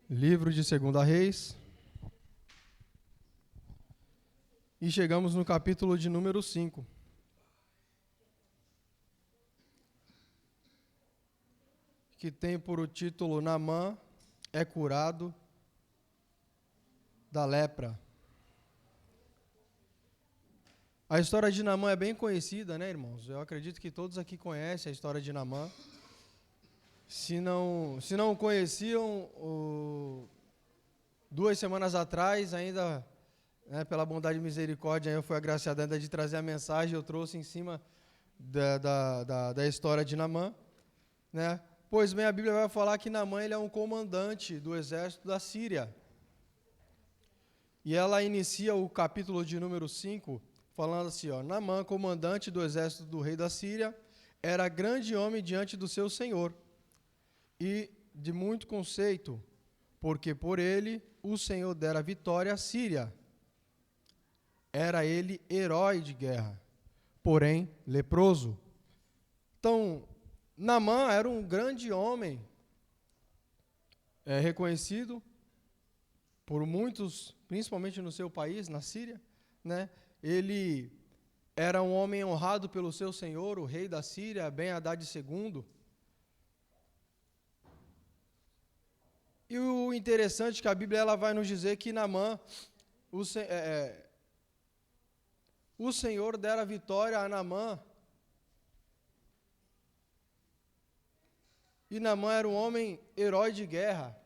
Livro de 2 Reis. E chegamos no capítulo de número 5. Que tem por título Naamã é curado da lepra. A história de Naamã é bem conhecida, né, irmãos? Eu acredito que todos aqui conhecem a história de Naamã. Se não conheciam, 2 semanas atrás, ainda, pela bondade e misericórdia, eu fui agraciado ainda de trazer a mensagem, eu trouxe em cima da história de Naamã, né? Pois bem, a Bíblia vai falar que Naamã ele é um comandante do exército da Síria. E ela inicia o capítulo de número 5, falando assim, Naamã, comandante do exército do rei da Síria, era grande homem diante do seu senhor, e de muito conceito, porque por ele o Senhor dera vitória à Síria. Era ele herói de guerra, porém leproso. Então, Naamã era um grande homem, reconhecido por muitos, principalmente no seu país, na Síria, né? Ele era um homem honrado pelo seu senhor, o rei da Síria, Ben-Hadad II. E o interessante é que a Bíblia ela vai nos dizer que Naamã, o Senhor dera vitória a Naamã. E Naamã era um homem herói de guerra.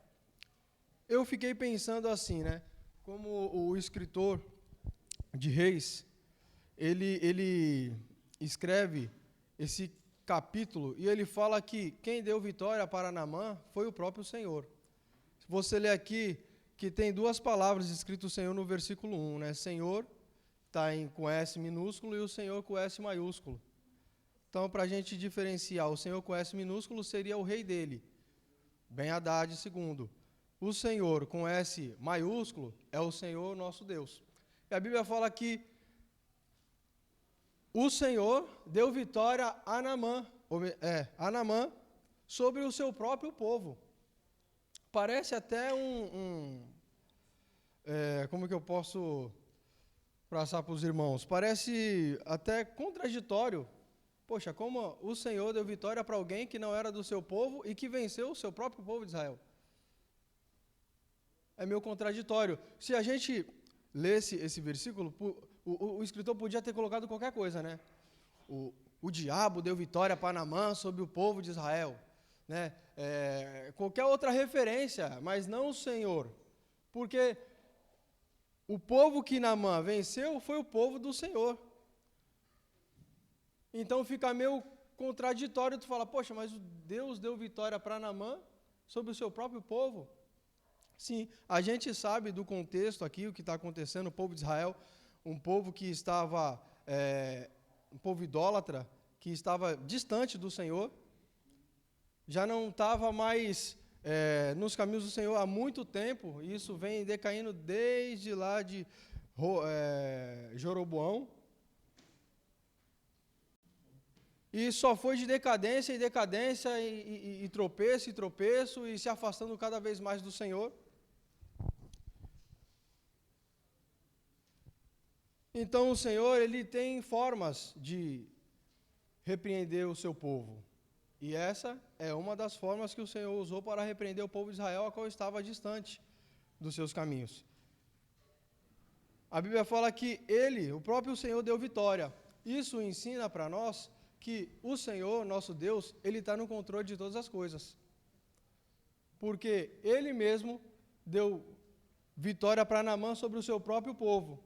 Eu fiquei pensando assim, né? Como o escritor de Reis, ele escreve esse capítulo e ele fala que quem deu vitória para Naamã foi o próprio Senhor. Você lê aqui que tem 2 palavras escritas Senhor no versículo 1, né? Senhor está com S minúsculo e o Senhor com S maiúsculo. Então, para a gente diferenciar, o Senhor com S minúsculo seria o rei dele, Ben-Hadad II. O Senhor com S maiúsculo é o Senhor nosso Deus. E a Bíblia fala que o Senhor deu vitória a Naamã sobre o seu próprio povo. Parece até como que eu posso passar para os irmãos? Parece até contraditório. Poxa, como o Senhor deu vitória para alguém que não era do seu povo e que venceu o seu próprio povo de Israel? É meio contraditório. Se a gente lesse esse versículo, o escritor podia ter colocado qualquer coisa, né? O diabo deu vitória para Naamã sobre o povo de Israel. Né? Qualquer outra referência, mas não o Senhor, porque o povo que Naamã venceu foi o povo do Senhor. Então fica meio contraditório tu falar, poxa, mas Deus deu vitória para Naamã sobre o seu próprio povo. Sim, a gente sabe do contexto aqui, o que está acontecendo, o povo de Israel, um povo que estava, um povo idólatra, que estava distante do Senhor, já não estava mais nos caminhos do Senhor há muito tempo, e isso vem decaindo desde lá de Jeroboão, e só foi de decadência em decadência, e tropeço em tropeço, e se afastando cada vez mais do Senhor. Então o Senhor, ele tem formas de repreender o seu povo. E essa é uma das formas que o Senhor usou para repreender o povo de Israel, a qual estava distante dos seus caminhos. A Bíblia fala que ele, o próprio Senhor, deu vitória. Isso ensina para nós que o Senhor, nosso Deus, ele está no controle de todas as coisas. Porque ele mesmo deu vitória para Naamã sobre o seu próprio povo.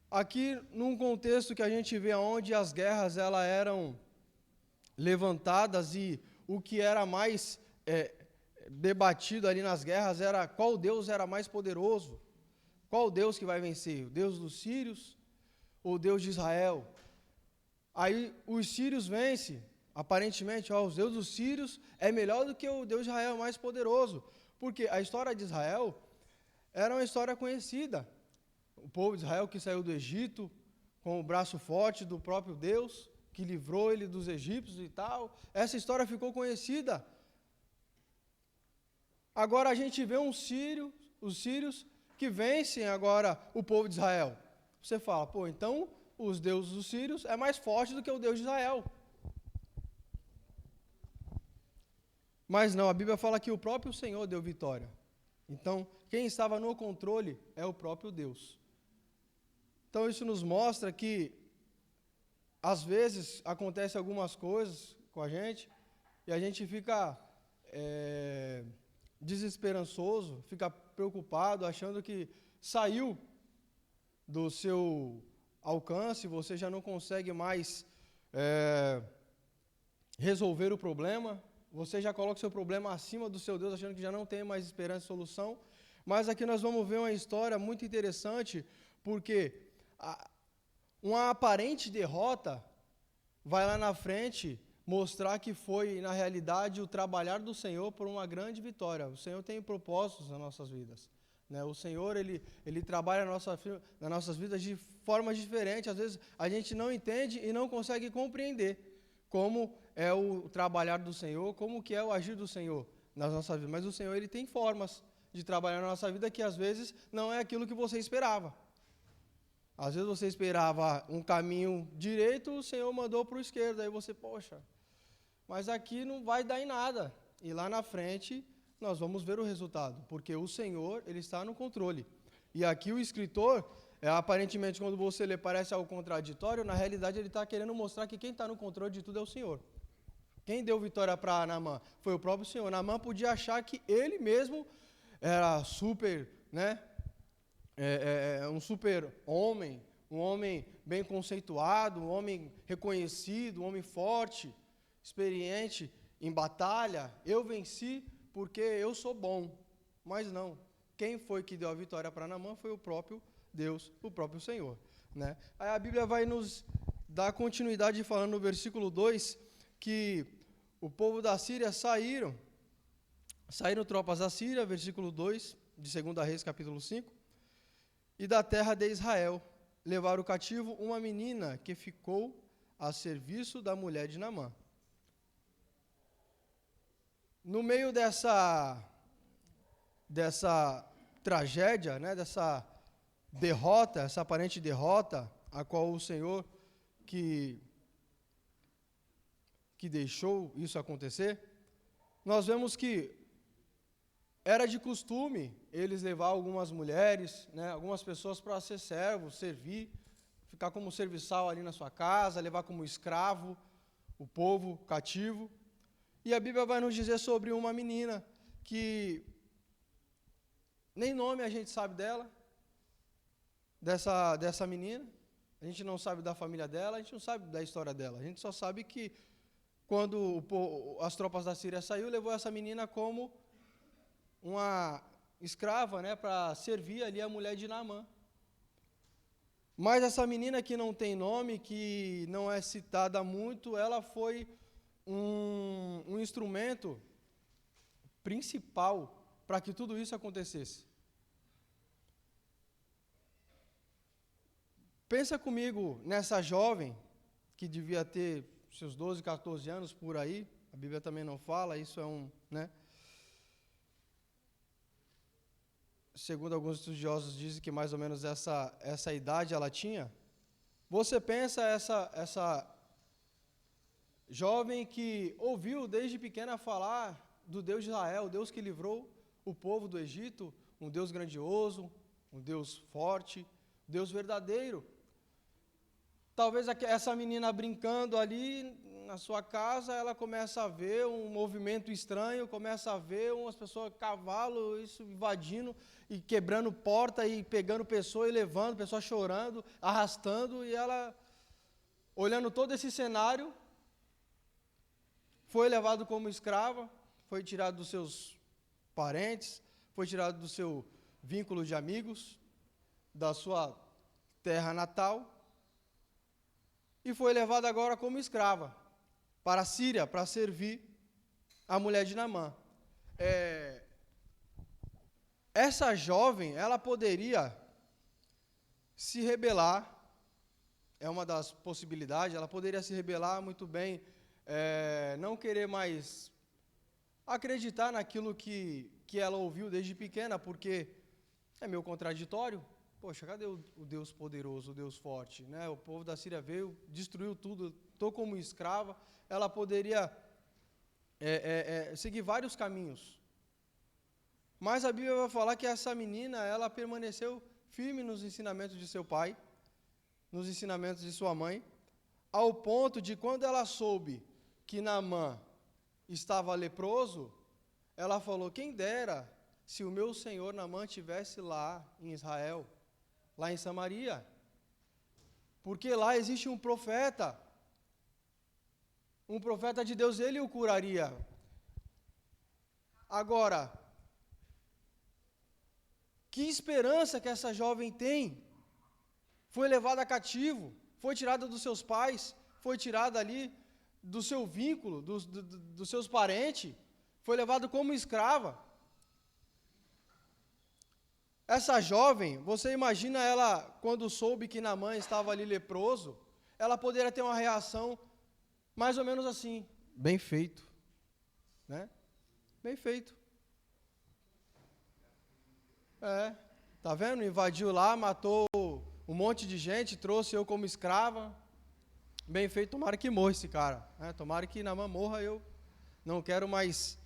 Aqui, num contexto que a gente vê onde as guerras elas eram levantadas e o que era mais debatido ali nas guerras era qual Deus era mais poderoso, qual Deus que vai vencer, o Deus dos sírios ou o Deus de Israel. Aí os sírios vencem, aparentemente, os deuses dos sírios é melhor do que o Deus de Israel mais poderoso, porque a história de Israel era uma história conhecida, o povo de Israel que saiu do Egito com o braço forte do próprio Deus, que livrou ele dos egípcios e tal. Essa história ficou conhecida. Agora a gente vê os sírios que vencem agora o povo de Israel. Você fala, pô, então os deuses dos sírios é mais forte do que o Deus de Israel. Mas não, a Bíblia fala que o próprio Senhor deu vitória. Então, quem estava no controle é o próprio Deus. Então, isso nos mostra que, às vezes, acontecem algumas coisas com a gente e a gente fica desesperançoso, fica preocupado, achando que saiu do seu alcance, você já não consegue mais resolver o problema, você já coloca o seu problema acima do seu Deus, achando que já não tem mais esperança e solução. Mas aqui nós vamos ver uma história muito interessante, porque uma aparente derrota vai lá na frente mostrar que foi, na realidade, o trabalhar do Senhor por uma grande vitória. O Senhor tem propósitos nas nossas vidas. Né? O Senhor, Ele trabalha nas nossas vidas de formas diferentes. Às vezes, a gente não entende e não consegue compreender como é o trabalhar do Senhor, como que é o agir do Senhor nas nossas vidas. Mas o Senhor, Ele tem formas de trabalhar na nossa vida que, às vezes, não é aquilo que você esperava. Às vezes, você esperava um caminho direito, o Senhor mandou para o esquerdo. Aí você, poxa, mas aqui não vai dar em nada. E lá na frente, nós vamos ver o resultado, porque o Senhor, Ele está no controle. E aqui o escritor, aparentemente, quando você lê, parece algo contraditório, na realidade ele está querendo mostrar que quem está no controle de tudo é o Senhor. Quem deu vitória para Naamã foi o próprio Senhor. Naamã podia achar que ele mesmo era super, né? Um super homem, um homem bem conceituado, um homem reconhecido, um homem forte, experiente em batalha. Eu venci porque eu sou bom. Mas não. Quem foi que deu a vitória para Naamã foi o próprio Deus, o próprio Senhor. Né? Aí a Bíblia vai nos dar continuidade falando no versículo 2 que o povo da Síria saíram tropas da Síria, versículo 2 de 2 Reis, capítulo 5, e da terra de Israel levaram cativo uma menina que ficou a serviço da mulher de Naamã. No meio dessa tragédia, né, dessa derrota, essa aparente derrota, a qual o Senhor que deixou isso acontecer, nós vemos que era de costume eles levar algumas mulheres, né, algumas pessoas para ser servos, servir, ficar como serviçal ali na sua casa, levar como escravo o povo cativo. E a Bíblia vai nos dizer sobre uma menina que nem nome a gente sabe dela, dessa menina. A gente não sabe da família dela, a gente não sabe da história dela. A gente só sabe que quando as tropas da Síria saíram, levou essa menina como uma escrava, né, para servir ali a mulher de Naamã. Mas essa menina que não tem nome, que não é citada muito, ela foi um instrumento principal para que tudo isso acontecesse. Pensa comigo nessa jovem, que devia ter seus 12, 14 anos por aí, a Bíblia também não fala, isso é né? Segundo alguns estudiosos dizem que mais ou menos essa idade ela tinha. Você pensa essa jovem que ouviu desde pequena falar do Deus de Israel, o Deus que livrou o povo do Egito, um Deus grandioso, um Deus forte, Deus verdadeiro. Talvez essa menina brincando ali na sua casa, ela começa a ver um movimento estranho, começa a ver umas pessoas, cavalo, isso invadindo e quebrando porta e pegando pessoa e levando, pessoa chorando, arrastando, e ela, olhando todo esse cenário, foi levado como escrava, foi tirado dos seus parentes, foi tirado do seu vínculo de amigos, da sua terra natal, e foi levada agora como escrava para a Síria, para servir a mulher de Naamã. Essa jovem, ela poderia se rebelar, é uma das possibilidades, ela poderia se rebelar muito bem, não querer mais acreditar naquilo que que ela ouviu desde pequena, porque é meio contraditório. Poxa, cadê o Deus poderoso, o Deus forte? Né? O povo da Síria veio, destruiu tudo, estou como escrava. Ela poderia seguir vários caminhos. Mas a Bíblia vai falar que essa menina, ela permaneceu firme nos ensinamentos de seu pai, nos ensinamentos de sua mãe, ao ponto de quando ela soube que Naamã estava leproso, ela falou, quem dera se o meu senhor Naamã estivesse lá em Israel, lá em Samaria, porque lá existe um profeta de Deus, ele o curaria. Agora, que esperança que essa jovem tem? Foi levada cativo, foi tirada dos seus pais, foi tirada ali do seu vínculo, dos seus parentes, foi levada como escrava. Essa jovem, você imagina ela, quando soube que Naamã estava ali leproso, ela poderia ter uma reação mais ou menos assim, bem feito, né? Bem feito. Tá vendo? Invadiu lá, matou um monte de gente, trouxe eu como escrava. Bem feito, tomara que morra esse cara. Né? Tomara que Naamã morra, eu não quero mais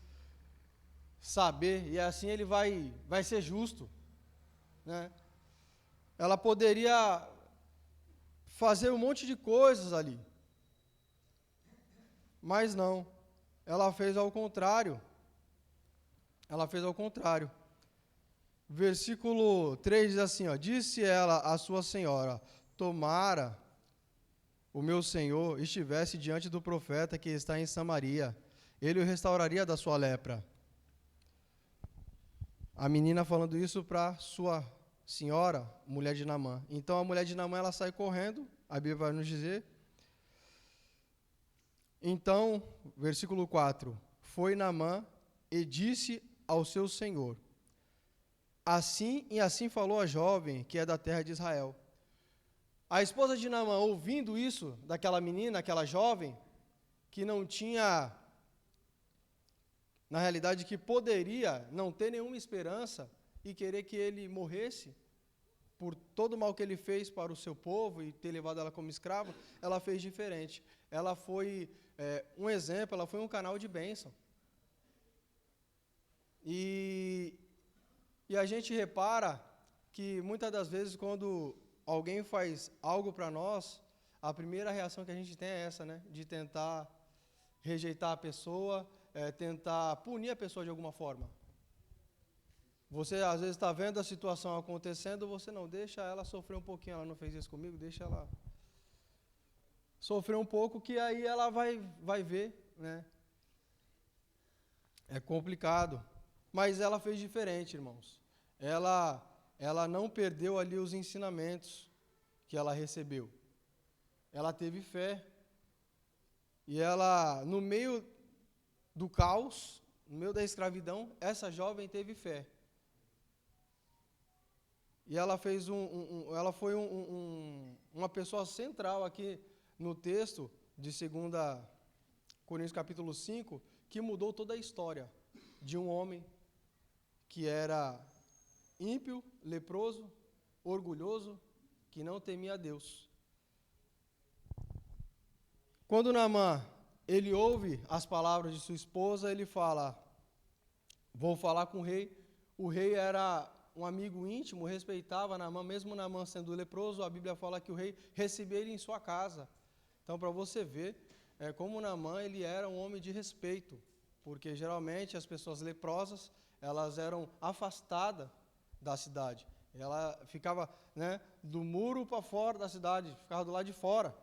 saber. E assim ele vai ser justo. Né? Ela poderia fazer um monte de coisas ali. Mas não. Ela fez ao contrário. Ela fez ao contrário. Versículo 3 diz assim, ó, disse ela à sua senhora, tomara o meu senhor estivesse diante do profeta que está em Samaria, ele o restauraria da sua lepra. A menina falando isso para sua senhora, mulher de Naamã. Então a mulher de Naamã, ela sai correndo, a Bíblia vai nos dizer. Então, versículo 4, foi Naamã e disse ao seu senhor, assim e assim falou a jovem que é da terra de Israel. A esposa de Naamã, ouvindo isso daquela menina, aquela jovem, que não tinha, na realidade, que poderia não ter nenhuma esperança e querer que ele morresse, por todo o mal que ele fez para o seu povo e ter levado ela como escrava, ela fez diferente. Ela foi um exemplo, ela foi um canal de bênção. E a gente repara que muitas das vezes quando alguém faz algo para nós, a primeira reação que a gente tem é essa, né? De tentar rejeitar a pessoa, tentar punir a pessoa de alguma forma. Você às vezes está vendo a situação acontecendo, você não deixa ela sofrer um pouquinho, ela não fez isso comigo, deixa ela sofrer um pouco, que aí ela vai ver, né? É complicado. Mas ela fez diferente, irmãos. Ela não perdeu ali os ensinamentos que ela recebeu. Ela teve fé. E ela, no meio do caos, no meio da escravidão, essa jovem teve fé. E ela fez ela foi uma pessoa central aqui no texto de 2 Coríntios capítulo 5, que mudou toda a história de um homem que era ímpio, leproso, orgulhoso, que não temia a Deus. Quando Naamã, ele ouve as palavras de sua esposa, ele fala, vou falar com o rei. O rei era um amigo íntimo, respeitava Naamã, mesmo Naamã sendo leproso, a Bíblia fala que o rei recebia ele em sua casa. Então, para você ver, como Naamã, ele era um homem de respeito, porque geralmente as pessoas leprosas, elas eram afastadas da cidade. Ela ficava, né, do muro para fora da cidade, ficava do lado de fora.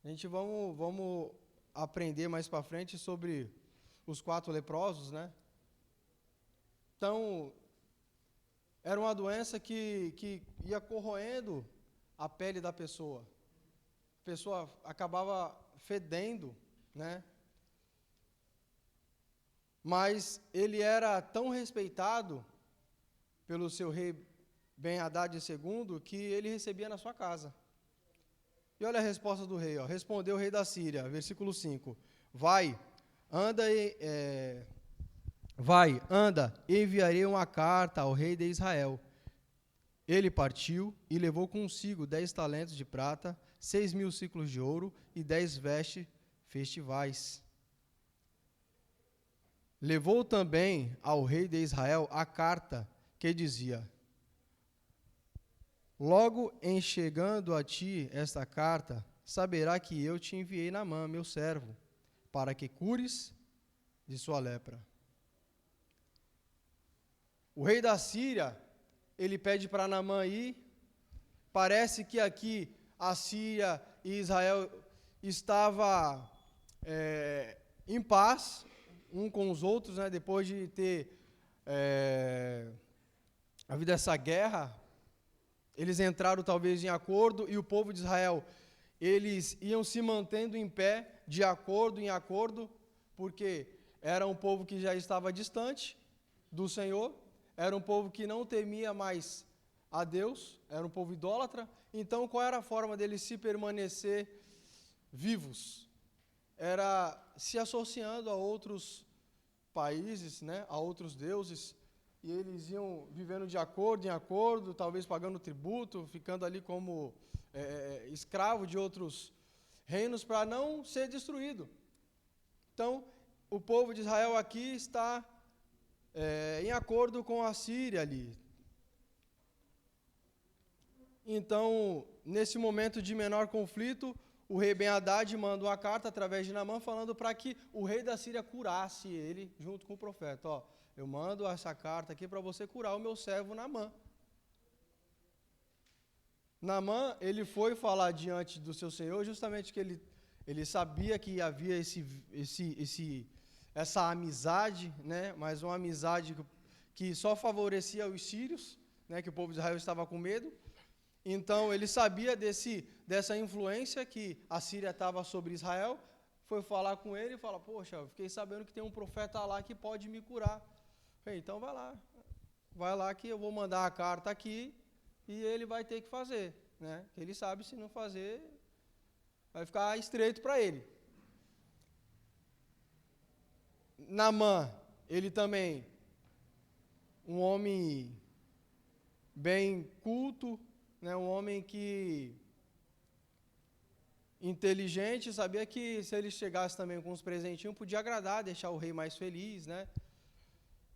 A gente vamos aprender mais para frente sobre os 4 leprosos, né? Então, era uma doença que ia corroendo a pele da pessoa. A pessoa acabava fedendo, né? Mas ele era tão respeitado pelo seu rei Ben-Hadad II que ele recebia na sua casa. E olha a resposta do rei, ó. Respondeu o rei da Síria, versículo 5. Vai, anda vai, anda, enviarei uma carta ao rei de Israel. Ele partiu e levou consigo 10 talentos de prata, 6.000 ciclos de ouro e 10 vestes festivais. Levou também ao rei de Israel a carta que dizia: logo em chegando a ti esta carta, saberá que eu te enviei Naamã, meu servo, para que cures de sua lepra. O rei da Síria, ele pede para Naamã ir. Parece que aqui a Síria e Israel estava em paz um com os outros, né? Depois de ter havido essa guerra, eles entraram talvez em acordo, e o povo de Israel, eles iam se mantendo em pé, de acordo em acordo, porque era um povo que já estava distante do Senhor, era um povo que não temia mais a Deus, era um povo idólatra. Então, qual era a forma deles se permanecer vivos? Era se associando a outros países, né, a outros deuses, e eles iam vivendo de acordo em acordo, talvez pagando tributo, ficando ali como escravo de outros reinos para não ser destruído. Então, o povo de Israel aqui está em acordo com a Síria ali. Então, nesse momento de menor conflito, o rei Ben-Hadad manda uma carta através de Naamã falando para que o rei da Síria curasse ele junto com o profeta. Ó, eu mando essa carta aqui para você curar o meu servo Naamã. Naamã, ele foi falar diante do seu senhor justamente que ele sabia que havia essa amizade, né, mas uma amizade que só favorecia os sírios, né, que o povo de Israel estava com medo. Então, ele sabia dessa influência que a Síria estava sobre Israel, foi falar com ele e fala: poxa, eu fiquei sabendo que tem um profeta lá que pode me curar. Falei, então vai lá que eu vou mandar a carta aqui e ele vai ter que fazer, né? Ele sabe, se não fazer, vai ficar estreito para ele. Naamã, ele também, um homem bem culto, né, um homem que inteligente, sabia que se ele chegasse também com uns presentinhos, podia agradar, deixar o rei mais feliz, né?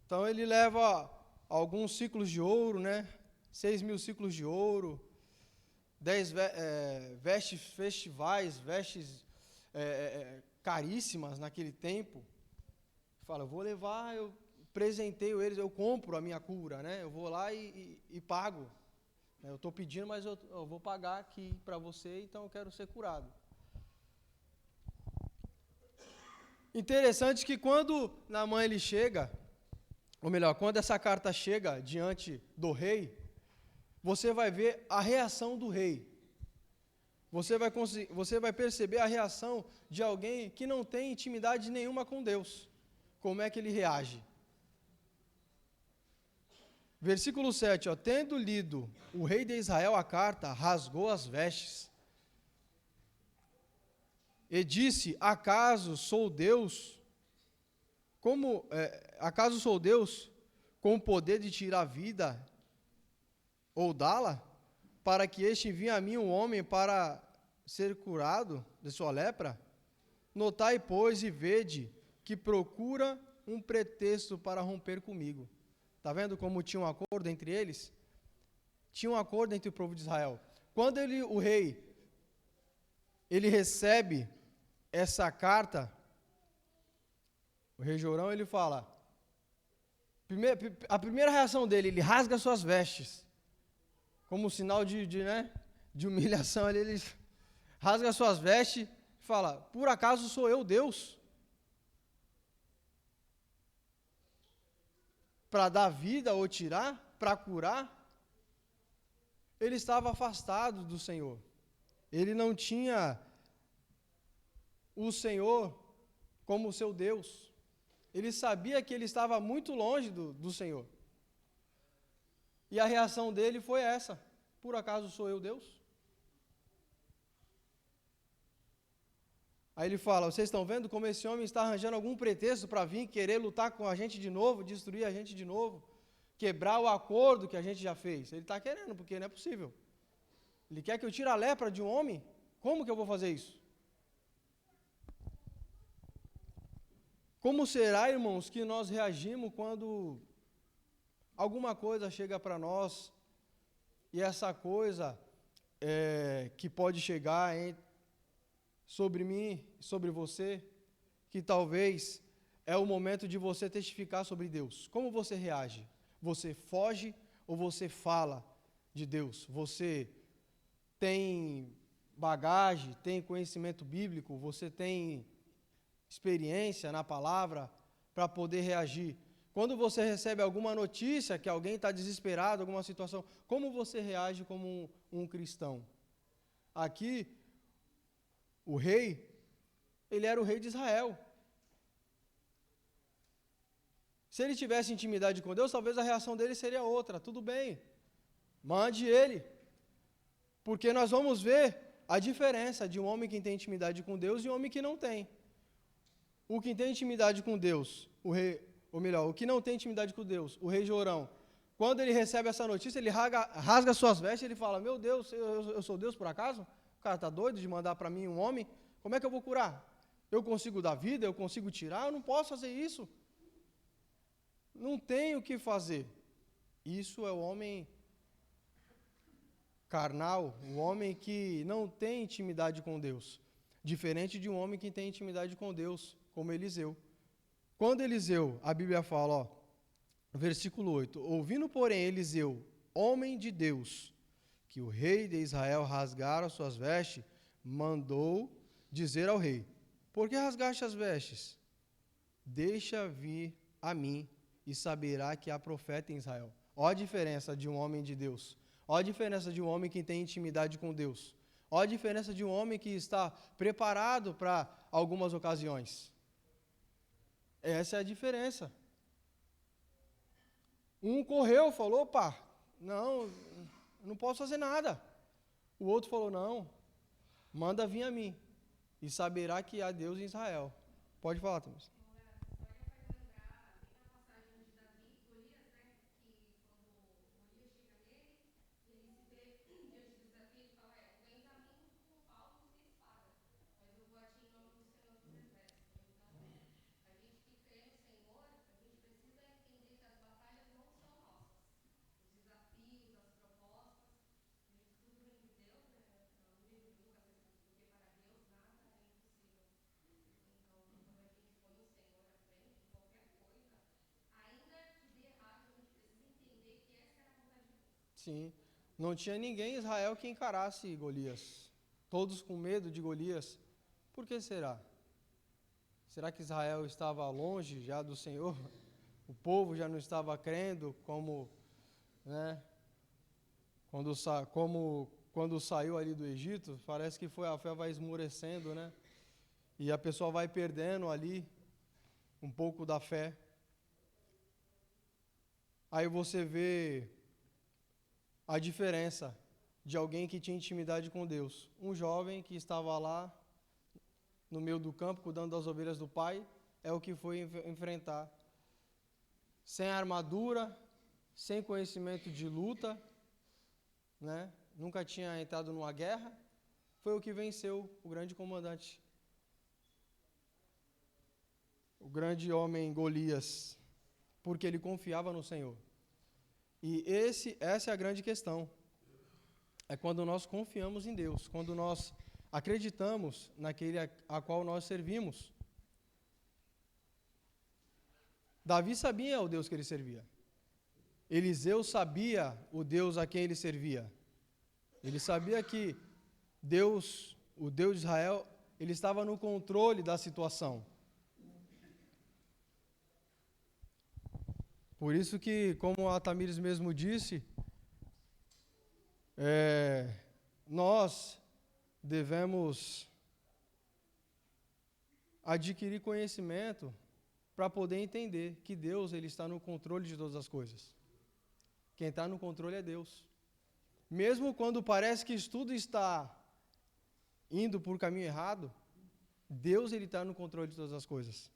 Então ele leva alguns ciclos de ouro, né? 6.000 ciclos de ouro, 10 vestes festivais, vestes caríssimas naquele tempo. Fala, eu vou levar, eu presenteio eles, eu compro a minha cura, né? Eu vou lá e pago. Eu estou pedindo, mas eu vou pagar aqui para você, então eu quero ser curado. Interessante que quando Naamã ele chega, ou melhor, quando essa carta chega diante do rei, você vai ver a reação do rei. Você vai perceber a reação de alguém que não tem intimidade nenhuma com Deus. Como é que ele reage? Versículo 7, ó, tendo lido o rei de Israel a carta, rasgou as vestes e disse: acaso sou Deus? Acaso sou Deus com o poder de tirar a vida ou dá-la, para que este envie a mim um homem para ser curado de sua lepra? Notai, pois, e vede que procura um pretexto para romper comigo. Está vendo como tinha um acordo entre eles? Tinha um acordo entre o povo de Israel. Quando o rei, ele recebe essa carta, o rei Jorão, ele fala, a primeira reação dele, ele rasga suas vestes, como sinal de humilhação, ele rasga suas vestes e fala, por acaso sou eu Deus? Para dar vida ou tirar, para curar? Ele estava afastado do Senhor. Ele não tinha o Senhor como seu Deus. Ele sabia que ele estava muito longe do Senhor. E a reação dele foi essa: por acaso sou eu Deus? Aí ele fala, vocês estão vendo como esse homem está arranjando algum pretexto para vir querer lutar com a gente de novo, destruir a gente de novo, quebrar o acordo que a gente já fez. Ele está querendo, porque não é possível. Ele quer que eu tire a lepra de um homem? Como que eu vou fazer isso? Como será, irmãos, que nós reagimos quando alguma coisa chega para nós e essa coisa que pode chegar sobre mim, sobre você, que talvez é o momento de você testificar sobre Deus. Como você reage? Você foge ou você fala de Deus? Você tem bagagem, tem conhecimento bíblico, você tem experiência na palavra para poder reagir? Quando você recebe alguma notícia que alguém está desesperado, alguma situação, como você reage como um cristão? Aqui, o rei, ele era o rei de Israel. Se ele tivesse intimidade com Deus, talvez a reação dele seria outra. Tudo bem, mande ele. Porque nós vamos ver a diferença de um homem que tem intimidade com Deus e um homem que não tem. O que tem intimidade com Deus, o rei, ou melhor, o que não tem intimidade com Deus, o rei Jorão, quando ele recebe essa notícia, ele rasga suas vestes e ele fala, meu Deus, eu sou Deus por acaso? O cara está doido de mandar para mim um homem? Como é que eu vou curar? Eu consigo dar vida? Eu consigo tirar? Eu não posso fazer isso. Não tenho o que fazer. Isso é o homem carnal, o homem que não tem intimidade com Deus. Diferente de um homem que tem intimidade com Deus, como Eliseu. Quando Eliseu, a Bíblia fala, versículo 8, ouvindo, porém, Eliseu, homem de Deus, que o rei de Israel rasgara suas vestes, mandou dizer ao rei, por que rasgaste as vestes? Deixa vir a mim e saberá que há profeta em Israel. Olha a diferença de um homem de Deus. Olha a diferença de um homem que tem intimidade com Deus. Olha a diferença de um homem que está preparado para algumas ocasiões. Essa é a diferença. Um correu, falou, opa, não posso fazer nada. O outro falou, não, manda vir a mim e saberá que há Deus em Israel. Pode falar, Thomas. Sim, não tinha ninguém em Israel que encarasse Golias. Todos com medo de Golias. Por que será? Será que Israel estava longe já do Senhor? O povo já não estava crendo como, né? Quando saiu ali do Egito, parece que a fé vai esmorecendo, né? E a pessoa vai perdendo ali um pouco da fé. Aí você vê a diferença de alguém que tinha intimidade com Deus. Um jovem que estava lá no meio do campo, cuidando das ovelhas do pai, é o que foi enfrentar. Sem armadura, sem conhecimento de luta, né? Nunca tinha entrado numa guerra, foi o que venceu o grande comandante. O grande homem Golias, porque ele confiava no Senhor. E essa é a grande questão. É quando nós confiamos em Deus, quando nós acreditamos naquele a qual nós servimos. Davi sabia o Deus que ele servia. Eliseu sabia o Deus a quem ele servia. Ele sabia que Deus, o Deus de Israel, ele estava no controle da situação. Por isso que, como a Tamires mesmo disse, nós devemos adquirir conhecimento para poder entender que Deus ele está no controle de todas as coisas. Quem está no controle é Deus. Mesmo quando parece que tudo está indo por caminho errado, Deus, ele está no controle de todas as coisas.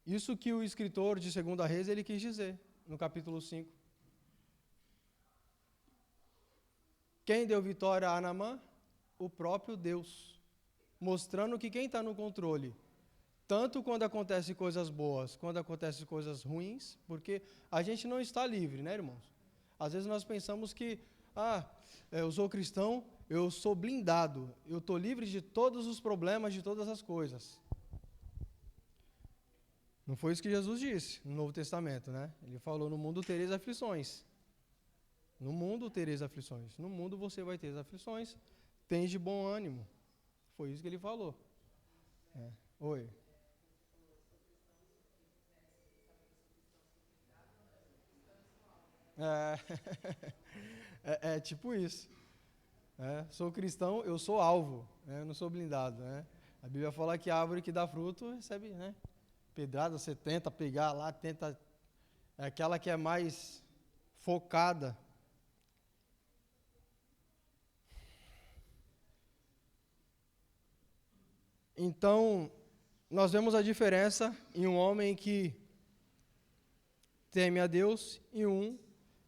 Isso que o escritor de 2 Reis, ele quis dizer, no capítulo 5. Quem deu vitória a Naamã? O próprio Deus. Mostrando que quem está no controle, tanto quando acontecem coisas boas, quando acontecem coisas ruins, porque a gente não está livre, né, irmãos? Às vezes nós pensamos que, eu sou cristão, eu sou blindado, eu estou livre de todos os problemas, de todas as coisas. Não foi isso que Jesus disse no Novo Testamento, né? Ele falou, no mundo tereis aflições. No mundo tereis aflições. No mundo você vai ter as aflições. Tens de bom ânimo. Foi isso que ele falou. Oi. É tipo isso. Sou cristão, eu sou alvo, eu não sou blindado. Né? A Bíblia fala que a árvore que dá fruto recebe, né? Pedrada, você tenta pegar lá, tenta. É aquela que é mais focada. Então, nós vemos a diferença em um homem que teme a Deus e um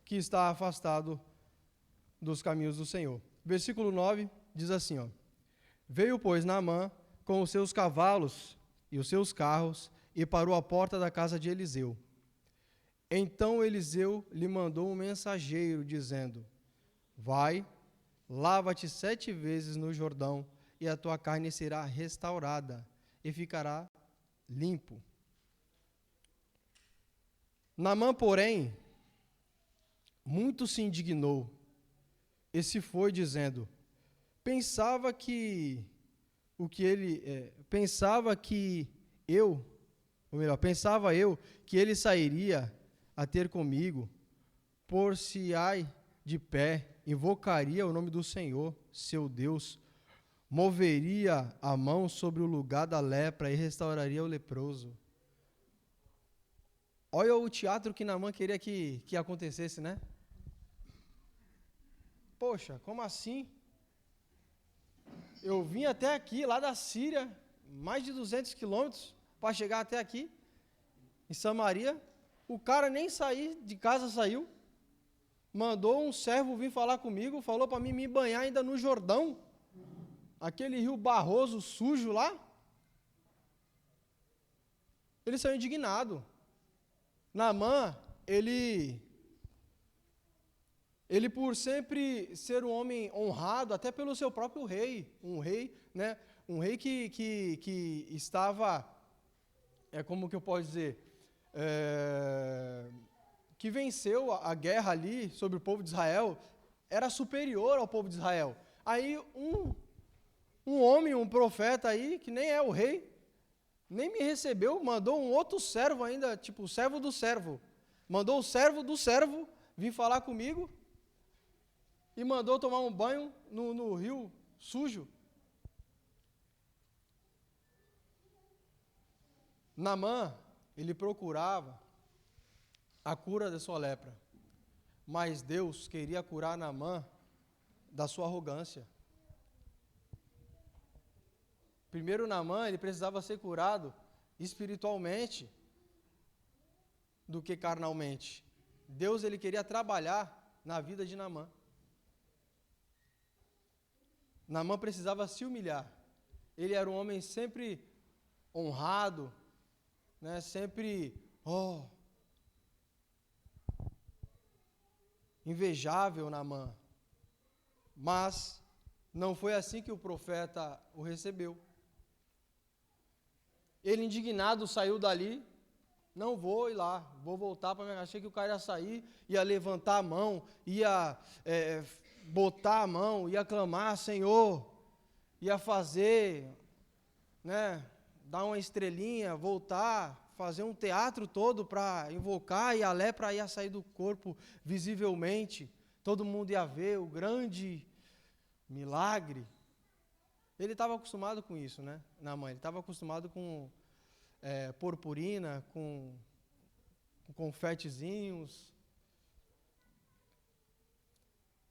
que está afastado dos caminhos do Senhor. Versículo 9 diz assim, ó: Veio, pois, Naamã com os seus cavalos e os seus carros e parou à porta da casa de Eliseu. Então Eliseu lhe mandou um mensageiro, dizendo: Vai, lava-te 7 vezes no Jordão, e a tua carne será restaurada, e ficará limpo. Naamã, porém, muito se indignou, e se foi, dizendo: Pensava eu que ele sairia a ter comigo, por-se-ai de pé, invocaria o nome do Senhor, seu Deus, moveria a mão sobre o lugar da lepra e restauraria o leproso. Olha o teatro que Naamã queria que acontecesse, né? Poxa, como assim? Eu vim até aqui, lá da Síria, mais de 200 quilômetros, para chegar até aqui, em Samaria. O cara nem sair de casa saiu. Mandou um servo vir falar comigo, falou para mim me banhar ainda no Jordão, aquele rio barroso, sujo lá. Ele saiu indignado. Naamã, ele por sempre ser um homem honrado, até pelo seu próprio rei, um rei, né? Um rei que estava, como que eu posso dizer, que venceu a guerra ali sobre o povo de Israel, era superior ao povo de Israel. Aí um homem, um profeta aí, que nem é o rei, nem me recebeu, mandou um outro servo ainda, tipo o servo do servo, mandou o servo do servo vir falar comigo e mandou tomar um banho no rio sujo. Naamã, ele procurava a cura da sua lepra, mas Deus queria curar Naamã da sua arrogância. Primeiro, Naamã, ele precisava ser curado espiritualmente do que carnalmente. Deus, ele queria trabalhar na vida de Naamã. Naamã precisava se humilhar. Ele era um homem sempre honrado, né? Sempre, invejável, Naamã. Mas não foi assim que o profeta o recebeu. Ele, indignado, saiu dali. Não vou ir lá, vou voltar para minha casa. Achei que o cara ia sair, ia levantar a mão, ia botar a mão, ia clamar: Senhor, ia fazer, né, dar uma estrelinha, voltar, fazer um teatro todo para invocar, e a lepra ia sair do corpo visivelmente, todo mundo ia ver o grande milagre. Ele estava acostumado com isso, né? Naamã, ele estava acostumado com purpurina, com confetezinhos.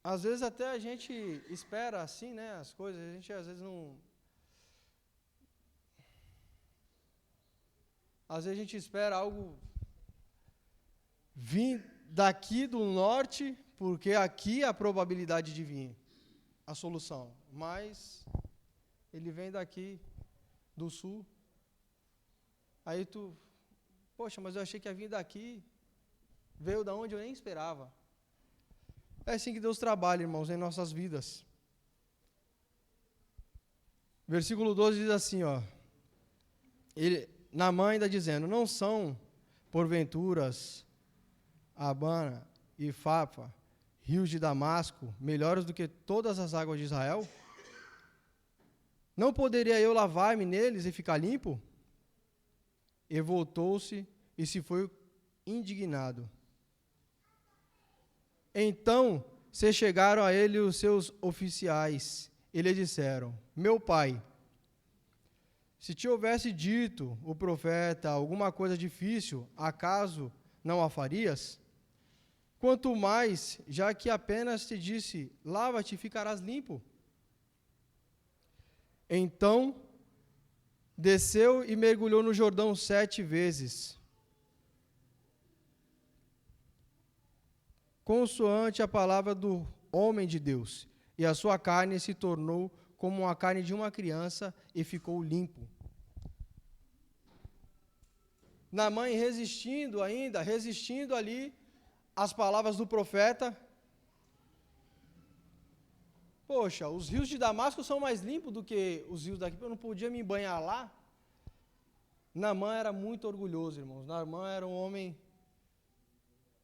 Às vezes até a gente espera assim, né, as coisas, a gente às vezes Às vezes a gente espera algo vir daqui do norte, porque aqui é a probabilidade de vir a solução. Mas ele vem daqui do sul. Aí tu, poxa, mas eu achei que ia vir daqui. Veio da onde eu nem esperava. É assim que Deus trabalha, irmãos, em nossas vidas. Versículo 12 diz assim, ó. Naamã ainda dizendo, não são, porventuras, Abana e Fapa, rios de Damasco, melhores do que todas as águas de Israel? Não poderia eu lavar-me neles e ficar limpo? E voltou-se e se foi indignado. Então se chegaram a ele os seus oficiais e lhe disseram, meu pai, se te houvesse dito o profeta alguma coisa difícil, acaso não a farias? Quanto mais, já que apenas te disse, lava-te e ficarás limpo. Então desceu e mergulhou no Jordão 7 vezes, consoante a palavra do homem de Deus, e a sua carne se tornou como a carne de uma criança e ficou limpo. Naamã resistindo ali às palavras do profeta. Poxa, os rios de Damasco são mais limpos do que os rios daqui, eu não podia me banhar lá. Naamã era muito orgulhoso, irmãos. Naamã era um homem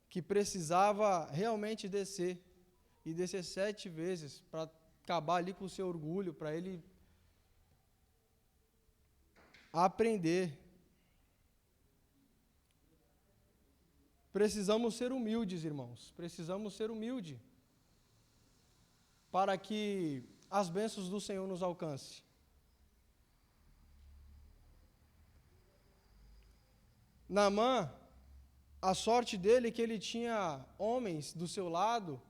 que precisava realmente descer, e descer 7 vezes, para acabar ali com o seu orgulho, para ele aprender. Precisamos ser humildes, irmãos, precisamos ser humildes, para que as bênçãos do Senhor nos alcancem. Naamã, a sorte dele é que ele tinha homens do seu lado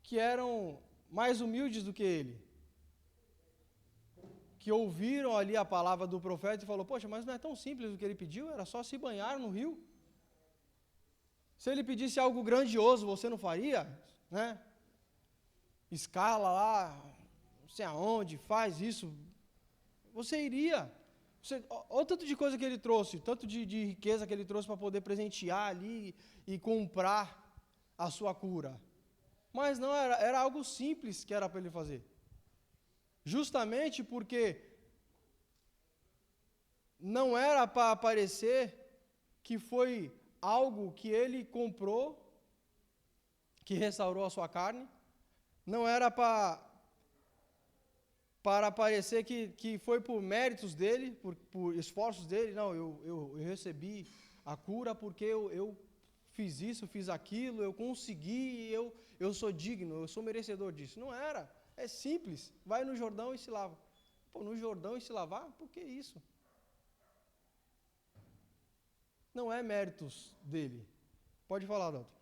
que eram mais humildes do que ele, que ouviram ali a palavra do profeta e falou, poxa, mas não é tão simples o que ele pediu, era só se banhar no rio. Se ele pedisse algo grandioso, você não faria, né? Escala lá, não sei aonde, faz isso, você iria. Olha o tanto de coisa que ele trouxe, tanto de riqueza que ele trouxe para poder presentear ali e comprar a sua cura. Mas não, era algo simples que era para ele fazer. Justamente porque não era para parecer que foi algo que ele comprou, que restaurou a sua carne, não era para parecer que foi por méritos dele, por esforços dele, não, eu recebi a cura porque eu fiz isso, fiz aquilo, eu consegui, eu sou digno, eu sou merecedor disso. Não era, é simples, vai no Jordão e se lava. Pô, no Jordão e se lavar? Por que isso? Não é méritos dele. Pode falar, Dalton.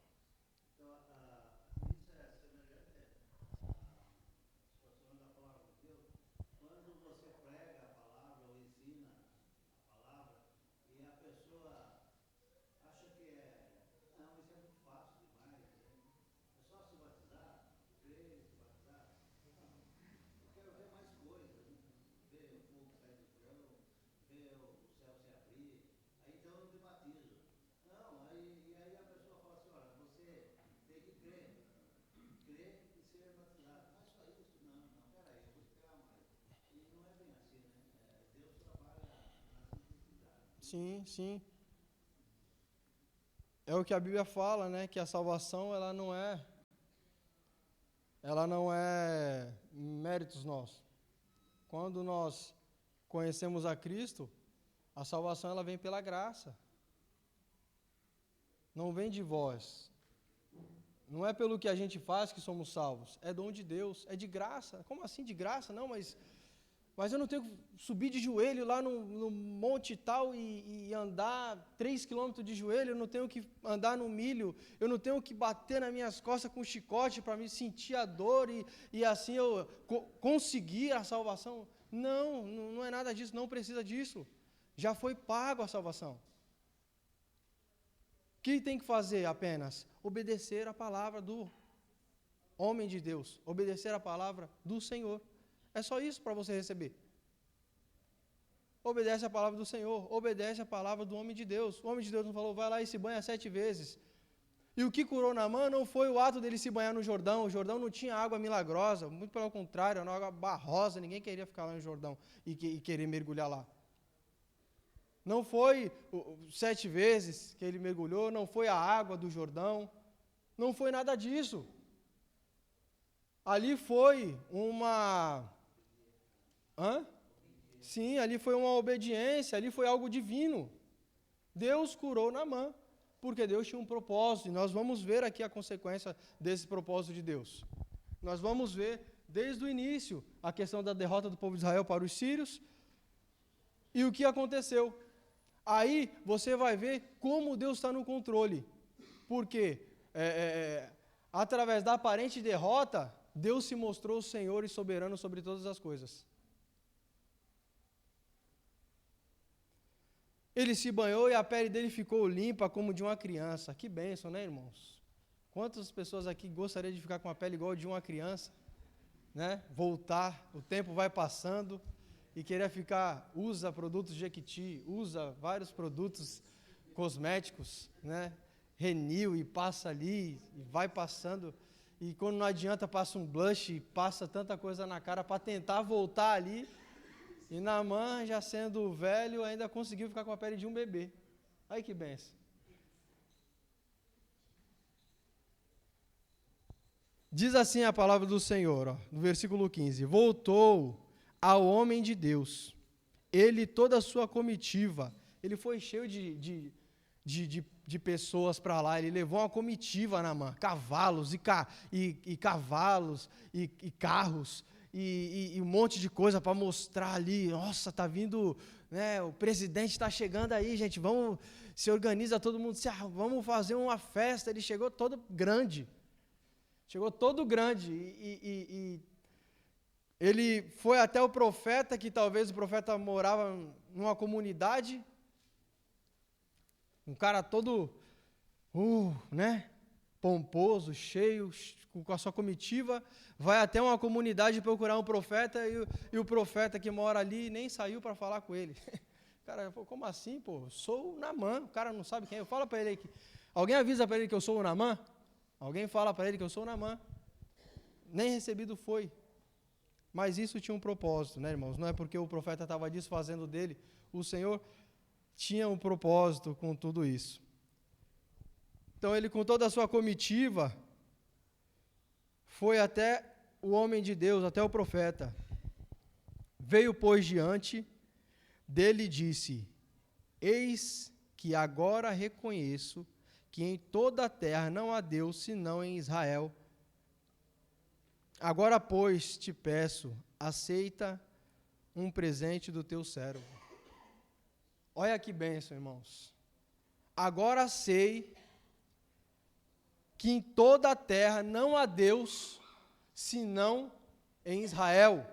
Sim, sim. É o que a Bíblia fala, né? Que a salvação ela não é méritos nossos. Quando nós conhecemos a Cristo, a salvação ela vem pela graça. Não vem de vós. Não é pelo que a gente faz que somos salvos. É dom de Deus. É de graça. Como assim de graça? Não, mas eu não tenho que subir de joelho lá no monte tal e andar 3 quilômetros de joelho, eu não tenho que andar no milho, eu não tenho que bater nas minhas costas com chicote para me sentir a dor e assim eu conseguir a salvação. Não é nada disso, não precisa disso. Já foi pago a salvação. O que tem que fazer apenas? Obedecer a palavra do homem de Deus, obedecer a palavra do Senhor. É só isso para você receber. Obedece a palavra do Senhor, obedece a palavra do homem de Deus. O homem de Deus não falou, vai lá e se banha 7 vezes. E o que curou Naamã não foi o ato dele se banhar no Jordão. O Jordão não tinha água milagrosa, muito pelo contrário, era uma água barrosa, ninguém queria ficar lá no Jordão e querer mergulhar lá. Não foi 7 vezes que ele mergulhou, não foi a água do Jordão, não foi nada disso. Ali foi uma... Sim, ali foi uma obediência, ali foi algo divino. Deus curou Naamã, porque Deus tinha um propósito, e nós vamos ver aqui a consequência desse propósito de Deus. Nós vamos ver, desde o início, a questão da derrota do povo de Israel para os sírios, e o que aconteceu. Aí você vai ver como Deus está no controle, porque através da aparente derrota, Deus se mostrou Senhor e soberano sobre todas as coisas. Ele se banhou e a pele dele ficou limpa como de uma criança. Que bênção, né, irmãos? Quantas pessoas aqui gostariam de ficar com a pele igual de uma criança? Né? Voltar, o tempo vai passando e querer ficar, usa produtos Jequiti, usa vários produtos cosméticos, né? Renew e passa ali, e vai passando, e quando não adianta passa um blush, e passa tanta coisa na cara para tentar voltar ali, e Naamã, já sendo velho, ainda conseguiu ficar com a pele de um bebê. Aí que benção. Diz assim a palavra do Senhor, ó, no versículo 15: voltou ao homem de Deus, ele e toda a sua comitiva. Ele foi cheio de pessoas para lá, ele levou uma comitiva, Naamã, cavalos e cavalos e carros e um monte de coisa para mostrar ali. Nossa, está vindo, né, o presidente está chegando aí, gente, vamos, se organiza todo mundo, vamos fazer uma festa. Ele chegou todo grande, e ele foi até o profeta, que talvez o profeta morava numa comunidade, um cara todo, né, pomposo, cheio, com a sua comitiva, vai até uma comunidade procurar um profeta, e o profeta que mora ali nem saiu para falar com ele. O cara falou, como assim, pô? Sou o Naamã. O cara não sabe quem é. Fala para ele que alguém avisa para ele que eu sou o Naamã? Alguém fala para ele que eu sou o Naamã? Nem recebido foi. Mas isso tinha um propósito, né, irmãos? Não é porque o profeta estava desfazendo dele, o Senhor tinha um propósito com tudo isso. Então ele, com toda a sua comitiva, foi até o homem de Deus, até o profeta. Veio, pois, diante dele e disse: eis que agora reconheço que em toda a terra não há Deus senão em Israel. Agora, pois, te peço, aceita um presente do teu servo. Olha que bênção, irmãos. Agora sei que em toda a terra não há Deus senão em Israel.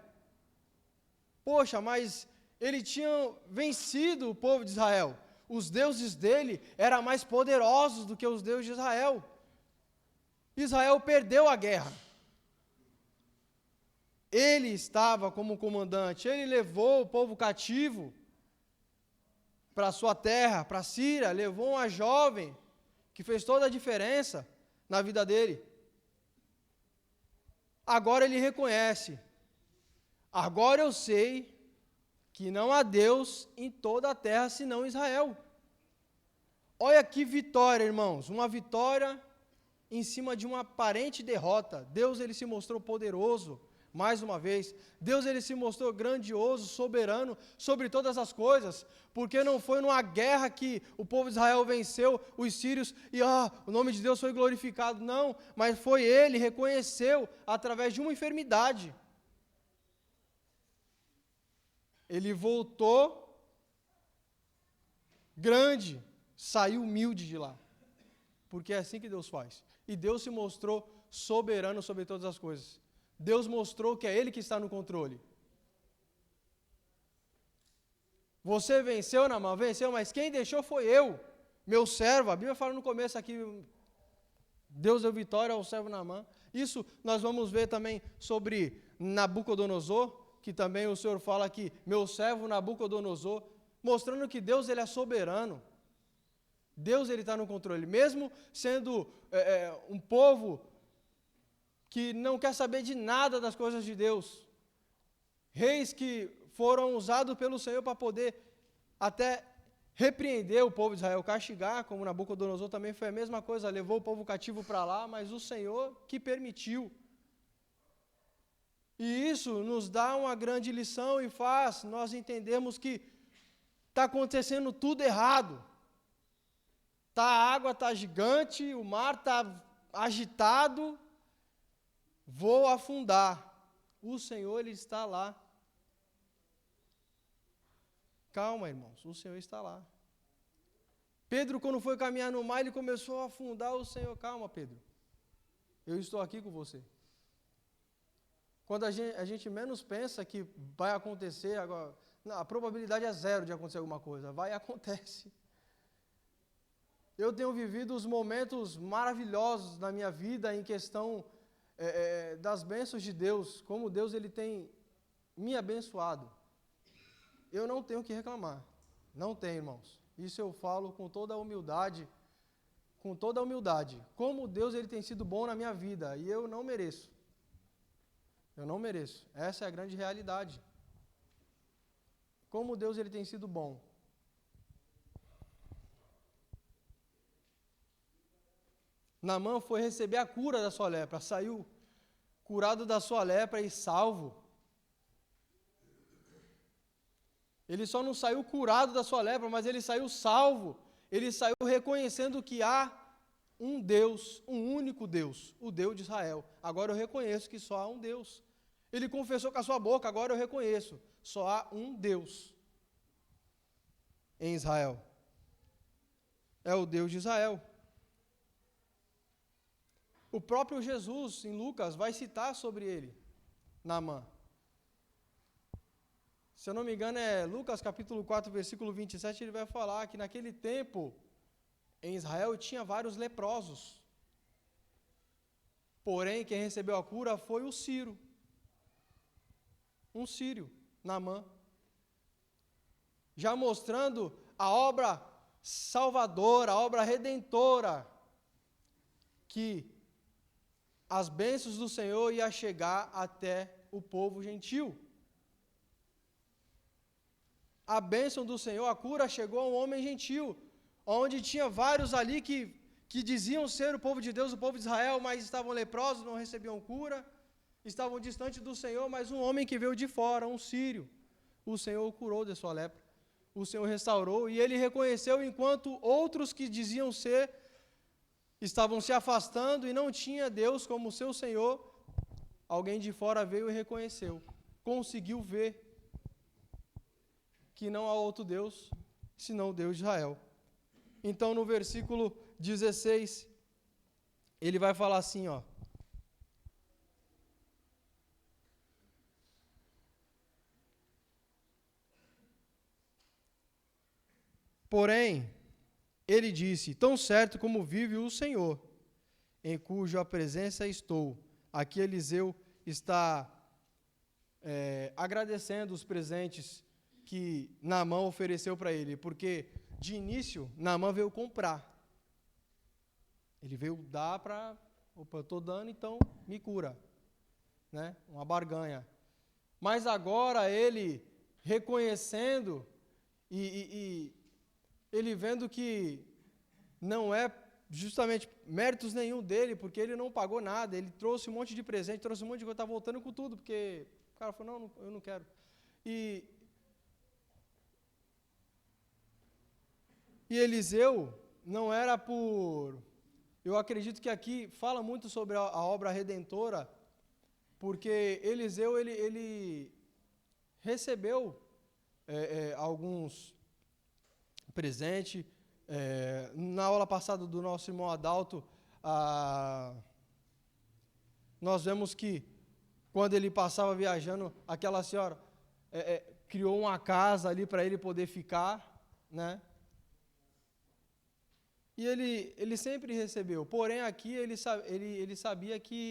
Poxa, mas ele tinha vencido o povo de Israel. Os deuses dele eram mais poderosos do que os deuses de Israel. Israel perdeu a guerra. Ele estava como comandante, ele levou o povo cativo para a sua terra, para a Síria, levou uma jovem que fez toda a diferença na vida dele. Agora ele reconhece, agora eu sei que não há Deus em toda a terra senão Israel. Olha que vitória, irmãos, uma vitória em cima de uma aparente derrota. Deus, ele se mostrou poderoso. Mais uma vez, Deus, ele se mostrou grandioso, soberano sobre todas as coisas, porque não foi numa guerra que o povo de Israel venceu os sírios e o nome de Deus foi glorificado, não, mas foi ele, reconheceu através de uma enfermidade. Ele voltou grande, saiu humilde de lá, porque é assim que Deus faz, e Deus se mostrou soberano sobre todas as coisas. Deus mostrou que é Ele que está no controle. Você venceu, Naamã? Venceu, mas quem deixou foi eu, meu servo. A Bíblia fala no começo aqui, Deus deu vitória ao servo Naamã. Isso nós vamos ver também sobre Nabucodonosor, que também o Senhor fala aqui, meu servo Nabucodonosor, mostrando que Deus ele é soberano. Deus ele está no controle, mesmo sendo um povo que não quer saber de nada das coisas de Deus. Reis que foram usados pelo Senhor para poder até repreender o povo de Israel, castigar, como Nabucodonosor também foi a mesma coisa, levou o povo cativo para lá, mas o Senhor que permitiu. E isso nos dá uma grande lição e faz nós entendermos que está acontecendo tudo errado. A água está gigante, o mar está agitado, vou afundar. O Senhor ele está lá. Calma, irmãos, o Senhor está lá. Pedro, quando foi caminhar no mar, ele começou a afundar. O Senhor, calma, Pedro, eu estou aqui com você. Quando a gente menos pensa que vai acontecer, agora, não, a probabilidade é zero de acontecer alguma coisa, vai e acontece. Eu tenho vivido os momentos maravilhosos na minha vida em questão das bênçãos de Deus, como Deus ele tem me abençoado. Eu não tenho que reclamar, não tenho, irmãos. Isso eu falo com toda a humildade, como Deus ele tem sido bom na minha vida, e eu não mereço. Eu não mereço, essa é a grande realidade. Como Deus ele tem sido bom. Naamã foi receber a cura da sua lepra, saiu curado da sua lepra e salvo. Ele só não saiu curado da sua lepra, mas ele saiu salvo. Ele saiu reconhecendo que há um Deus, um único Deus, o Deus de Israel. Agora eu reconheço que só há um Deus. Ele confessou com a sua boca, agora eu reconheço, só há um Deus em Israel. É o Deus de Israel. O próprio Jesus, em Lucas, vai citar sobre ele, Naamã. Se eu não me engano, é Lucas capítulo 4, versículo 27, ele vai falar que naquele tempo, em Israel, tinha vários leprosos. Porém, quem recebeu a cura foi o Ciro. Um sírio, Naamã. Já mostrando a obra salvadora, a obra redentora, que as bênçãos do Senhor iam chegar até o povo gentil. A bênção do Senhor, a cura chegou a um homem gentil, onde tinha vários ali que diziam ser o povo de Deus, o povo de Israel, mas estavam leprosos, não recebiam cura, estavam distantes do Senhor, mas um homem que veio de fora, um sírio, o Senhor o curou de sua lepra, o Senhor restaurou, e ele reconheceu enquanto outros que diziam ser, estavam se afastando e não tinha Deus como seu Senhor, alguém de fora veio e reconheceu, conseguiu ver que não há outro Deus, senão o Deus de Israel. Então, no versículo 16, ele vai falar assim, ó. Porém, ele disse, tão certo como vive o Senhor, em cuja presença estou. Aqui Eliseu está agradecendo os presentes que Naamã ofereceu para ele, porque de início Naamã veio comprar. Ele veio dar para, opa, eu estou dando, então me cura, né? Uma barganha. Mas agora ele reconhecendo e ele vendo que não é justamente méritos nenhum dele, porque ele não pagou nada, ele trouxe um monte de presente, trouxe um monte de coisa, está voltando com tudo, porque o cara falou, não, eu não quero. E Eliseu não era por... Eu acredito que aqui fala muito sobre a obra redentora, porque Eliseu, ele recebeu alguns presentes. Na aula passada do nosso irmão Adalto, nós vemos que quando ele passava viajando, aquela senhora criou uma casa ali para ele poder ficar, né? E ele sempre recebeu. Porém, aqui ele sabia que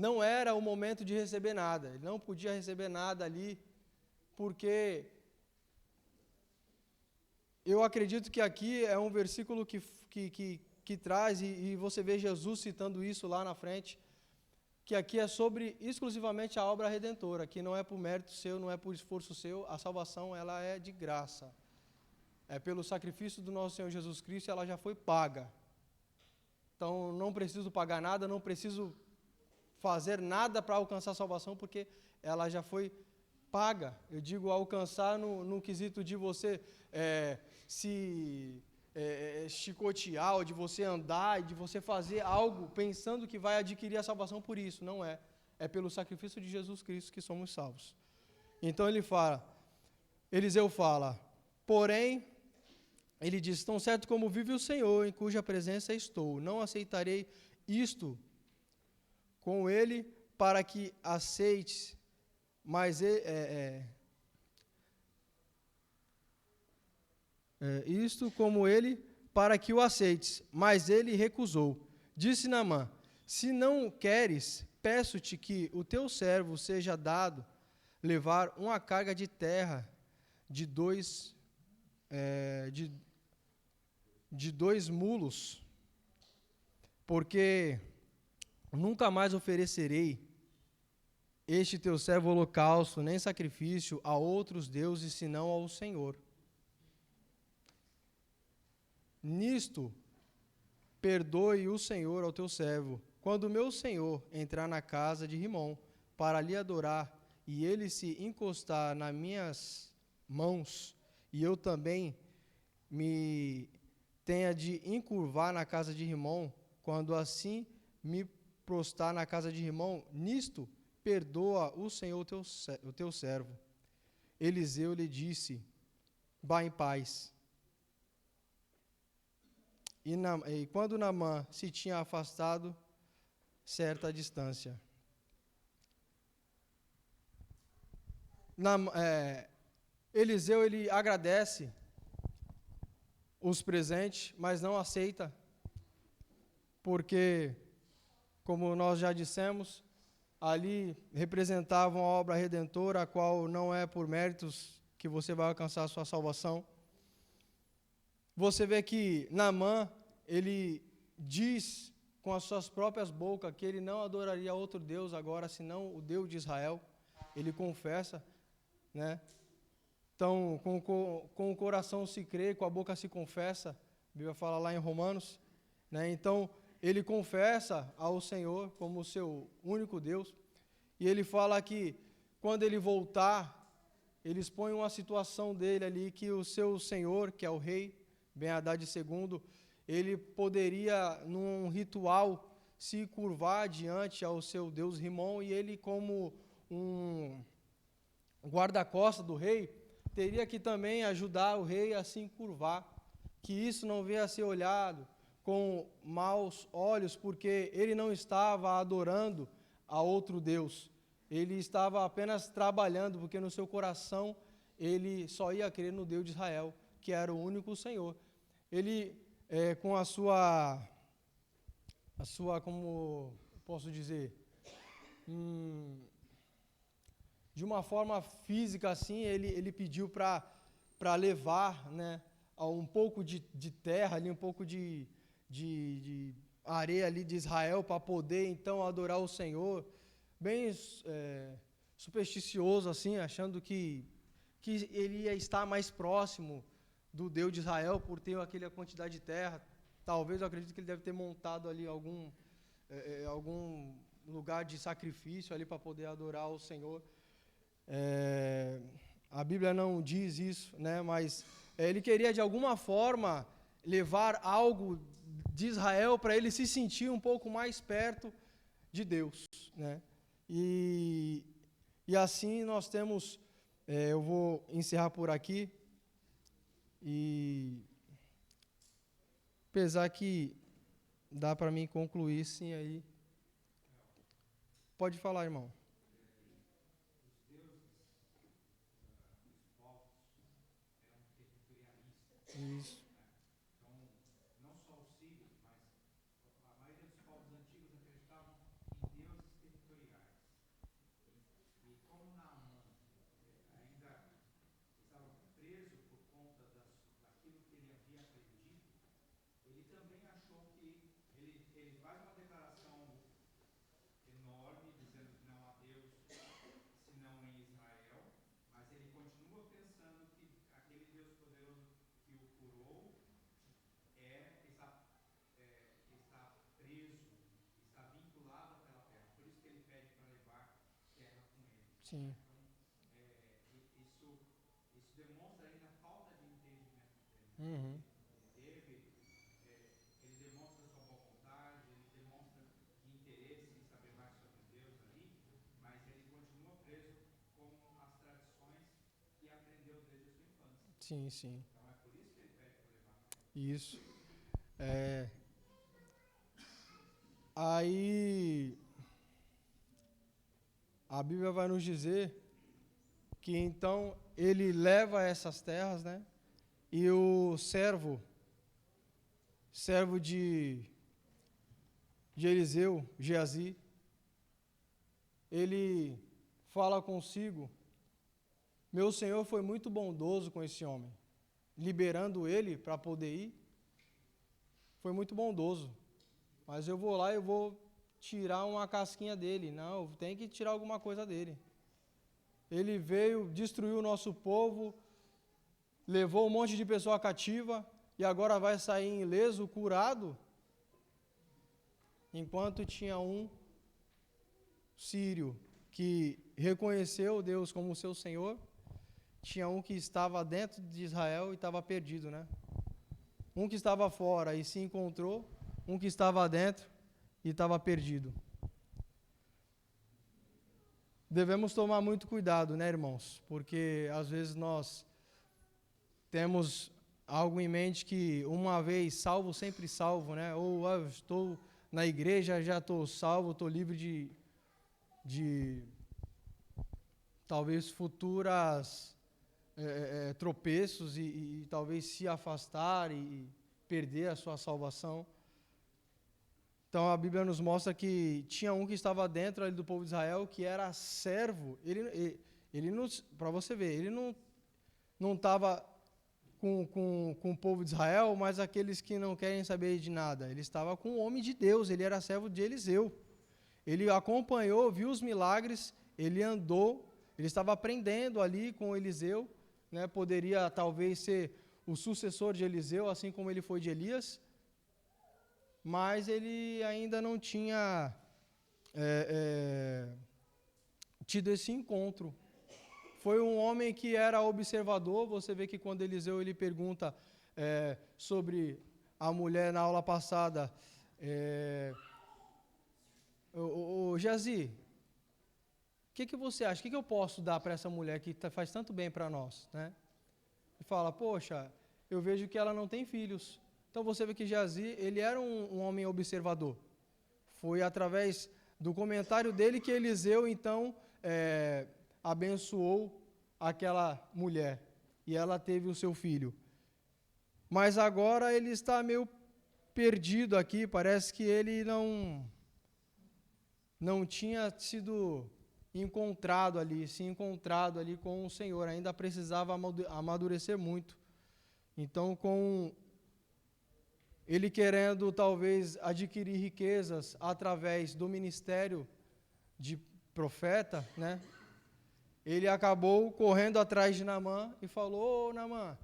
não era o momento de receber nada. Ele não podia receber nada ali, porque eu acredito que aqui é um versículo que traz, e você vê Jesus citando isso lá na frente, que aqui é sobre exclusivamente a obra redentora, que não é por mérito seu, não é por esforço seu, a salvação ela é de graça. É pelo sacrifício do nosso Senhor Jesus Cristo, ela já foi paga. Então, não preciso pagar nada, não preciso fazer nada para alcançar a salvação, porque ela já foi paga. Eu digo alcançar no quesito de você se chicotear, ou de você andar, de você fazer algo pensando que vai adquirir a salvação por isso. Não é. É pelo sacrifício de Jesus Cristo que somos salvos. Então Eliseu fala, porém, ele diz, tão certo como vive o Senhor, em cuja presença estou, não aceitarei isto com ele para que aceites, mas isto como ele para que o aceites, mas ele recusou. Disse Naamã, se não queres, peço-te que o teu servo seja dado levar uma carga de terra de dois mulos, porque nunca mais oferecerei este teu servo holocausto, nem sacrifício a outros deuses, senão ao Senhor. Nisto, perdoe o Senhor ao teu servo, quando o meu senhor entrar na casa de Rimom, para lhe adorar, e ele se encostar nas minhas mãos, e eu também me tenha de encurvar na casa de Rimom, quando assim me prostrar na casa de Rimom, nisto perdoa o Senhor o teu servo. Eliseu lhe disse, vá em paz. E quando Naamã se tinha afastado certa distância, Eliseu ele agradece os presentes, mas não aceita, porque, como nós já dissemos, ali representavam a obra redentora, a qual não é por méritos que você vai alcançar a sua salvação. Você vê que Naamã, ele diz com as suas próprias bocas que ele não adoraria outro Deus agora, senão o Deus de Israel. Ele confessa, né? Então, com o coração se crê, com a boca se confessa. A Bíblia fala lá em Romanos, né? Então, ele confessa ao Senhor como o seu único Deus. E ele fala que quando ele voltar, ele expõe uma situação dele ali que o seu senhor, que é o rei Ben-Hadad II, ele poderia, num ritual, se curvar diante ao seu deus Rimom, e ele, como um guarda-costas do rei, teria que também ajudar o rei a se curvar, que isso não venha a ser olhado com maus olhos, porque ele não estava adorando a outro Deus, ele estava apenas trabalhando, porque no seu coração ele só ia crer no Deus de Israel, que era o único Senhor. Ele, com a sua, como posso dizer, de uma forma física assim, ele pediu para levar, né, um pouco de terra ali, um pouco de areia ali de Israel, para poder então adorar o Senhor, bem supersticioso assim, achando que ele ia estar mais próximo do Deus de Israel por ter aquela quantidade de terra. Talvez, eu acredito que ele deve ter montado ali algum lugar de sacrifício ali para poder adorar o Senhor. A Bíblia não diz isso, né? Mas ele queria de alguma forma levar algo de Israel para ele se sentir um pouco mais perto de Deus, né? E assim nós temos, eu vou encerrar por aqui, e apesar que dá para mim concluir sim aí. Pode falar, irmão. Isso. Sim. Uhum. Sim, sim. Isso. É, aí a Bíblia vai nos dizer que então ele leva essas terras, né? E o servo de Eliseu, Geazi, ele fala consigo: meu senhor foi muito bondoso com esse homem, liberando ele para poder ir, foi muito bondoso. Mas eu vou lá e eu vou tirar uma casquinha dele. Não, tem que tirar alguma coisa dele. Ele veio, destruiu o nosso povo, levou um monte de pessoa cativa e agora vai sair ileso, curado, enquanto tinha um sírio que reconheceu Deus como seu Senhor, tinha um que estava dentro de Israel e estava perdido, né? Um que estava fora e se encontrou, um que estava dentro e estava perdido. Devemos tomar muito cuidado, né, irmãos? Porque às vezes nós temos algo em mente que uma vez salvo, sempre salvo, né? Ou eu estou na igreja, já estou salvo, estou livre de talvez futuras tropeços e talvez se afastar e perder a sua salvação. Então a Bíblia nos mostra que tinha um que estava dentro ali do povo de Israel, que era servo. Ele não, para você ver, ele não estava com o povo de Israel, mas aqueles que não querem saber de nada. Ele estava com o homem de Deus, ele era servo de Eliseu. Ele acompanhou, viu os milagres, ele andou, ele estava aprendendo ali com Eliseu, né? Poderia talvez ser o sucessor de Eliseu, assim como ele foi de Elias, mas ele ainda não tinha tido esse encontro. Foi um homem que era observador. Você vê que quando Eliseu ele pergunta sobre a mulher na aula passada, Geazi, o que você acha? O que eu posso dar para essa mulher que faz tanto bem para nós, né? E fala, poxa, eu vejo que ela não tem filhos. Então você vê que Geazi, ele era um homem observador. Foi através do comentário dele que Eliseu, então, abençoou aquela mulher. E ela teve o seu filho. Mas agora ele está meio perdido aqui. Parece que ele não tinha sido se encontrado ali com o Senhor. Ainda precisava amadurecer muito. Então, com ele querendo talvez adquirir riquezas através do ministério de profeta, né? Ele acabou correndo atrás de Naamã e falou: Naamã,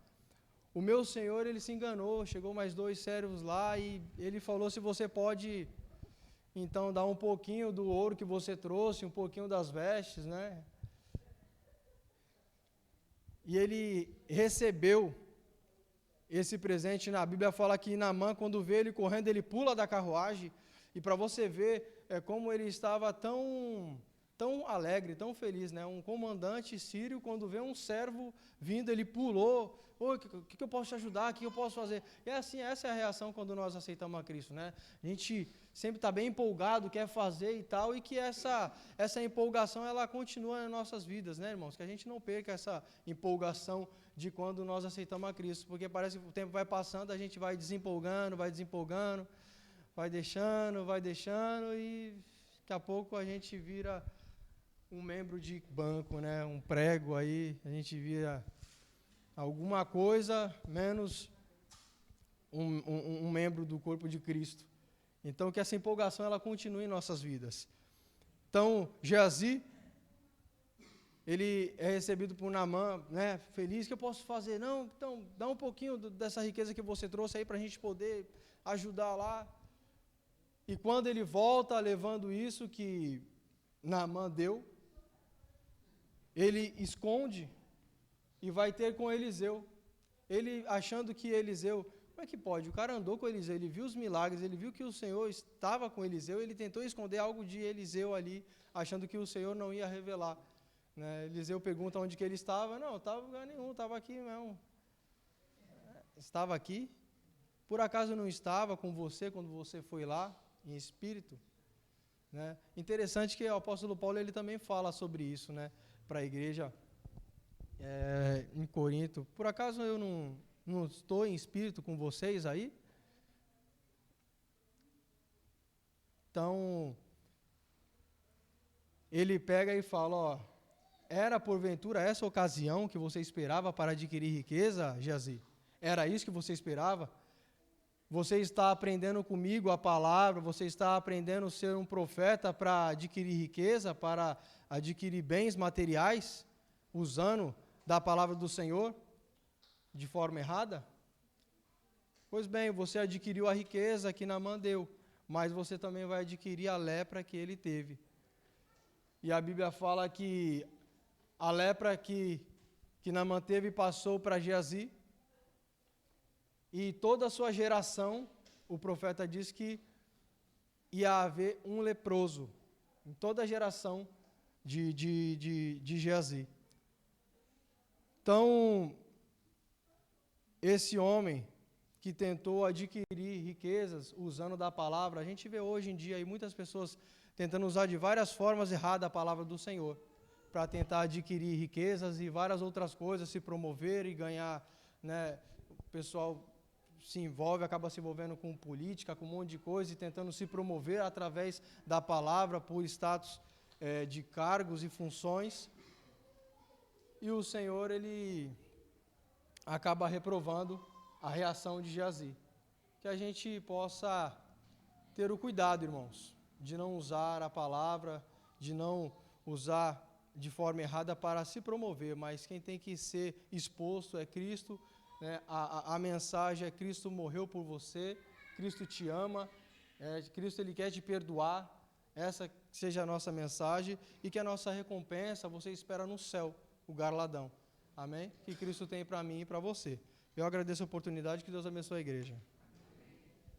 o meu senhor ele se enganou, chegou mais 2 servos lá e ele falou se você pode então dar um pouquinho do ouro que você trouxe, um pouquinho das vestes, né? E ele recebeu esse presente. Na Bíblia fala que Naamã, quando vê ele correndo, ele pula da carruagem. E para você ver como ele estava tão tão alegre, tão feliz, né? Um comandante sírio, quando vê um servo vindo, ele pulou. Oi, o que eu posso te ajudar? O que eu posso fazer? E é assim, essa é a reação quando nós aceitamos a Cristo, né? A gente sempre está bem empolgado, quer fazer e tal, e que essa empolgação, ela continua nas nossas vidas, né, irmãos? Que a gente não perca essa empolgação de quando nós aceitamos a Cristo, porque parece que o tempo vai passando, a gente vai desempolgando, vai deixando, e daqui a pouco a gente vira um membro de banco, né? Um prego aí, a gente vira alguma coisa menos um membro do corpo de Cristo. Então, que essa empolgação ela continue em nossas vidas. Então, Geazi, ele é recebido por Naamã, né? Feliz, que eu posso fazer? Não, então, dá um pouquinho dessa riqueza que você trouxe aí para a gente poder ajudar lá. E quando ele volta levando isso que Naamã deu, ele esconde e vai ter com Eliseu. Ele achando que Eliseu, como é que pode? O cara andou com Eliseu, ele viu os milagres, ele viu que o Senhor estava com Eliseu, ele tentou esconder algo de Eliseu ali, achando que o Senhor não ia revelar. Né? Eliseu pergunta onde que ele estava. Não, estava em lugar nenhum, estava aqui mesmo. Estava aqui? Por acaso não estava com você quando você foi lá, em espírito? Né? Interessante que o apóstolo Paulo ele também fala sobre isso, né? Para a igreja em Corinto. Por acaso eu não estou em espírito com vocês aí? Então, ele pega e fala, ó, era porventura essa ocasião que você esperava para adquirir riqueza, Geazi? Era isso que você esperava? Você está aprendendo comigo a palavra, você está aprendendo a ser um profeta para adquirir riqueza, para adquirir bens materiais, usando da palavra do Senhor de forma errada? Pois bem, você adquiriu a riqueza que Naamã deu, mas você também vai adquirir a lepra que ele teve. E a Bíblia fala que a lepra que Naamã teve passou para Geazi, e toda a sua geração, o profeta diz que ia haver um leproso, em toda a geração de Geazi. Então, esse homem que tentou adquirir riquezas usando da palavra, a gente vê hoje em dia aí muitas pessoas tentando usar de várias formas erradas a palavra do Senhor, para tentar adquirir riquezas e várias outras coisas, se promover e ganhar, né? O pessoal se envolve, acaba se envolvendo com política, com um monte de coisa e tentando se promover através da palavra por status de cargos e funções. E o Senhor, ele acaba reprovando a reação de Geazi. Que a gente possa ter o cuidado, irmãos, de não usar a palavra, de não usar de forma errada para se promover, mas quem tem que ser exposto é Cristo, né? A mensagem é Cristo morreu por você, Cristo te ama, Cristo ele quer te perdoar, essa seja a nossa mensagem, e que a nossa recompensa você espera no céu, o galardão. Amém? Que Cristo tem para mim e para você. Eu agradeço a oportunidade, que Deus abençoe a igreja.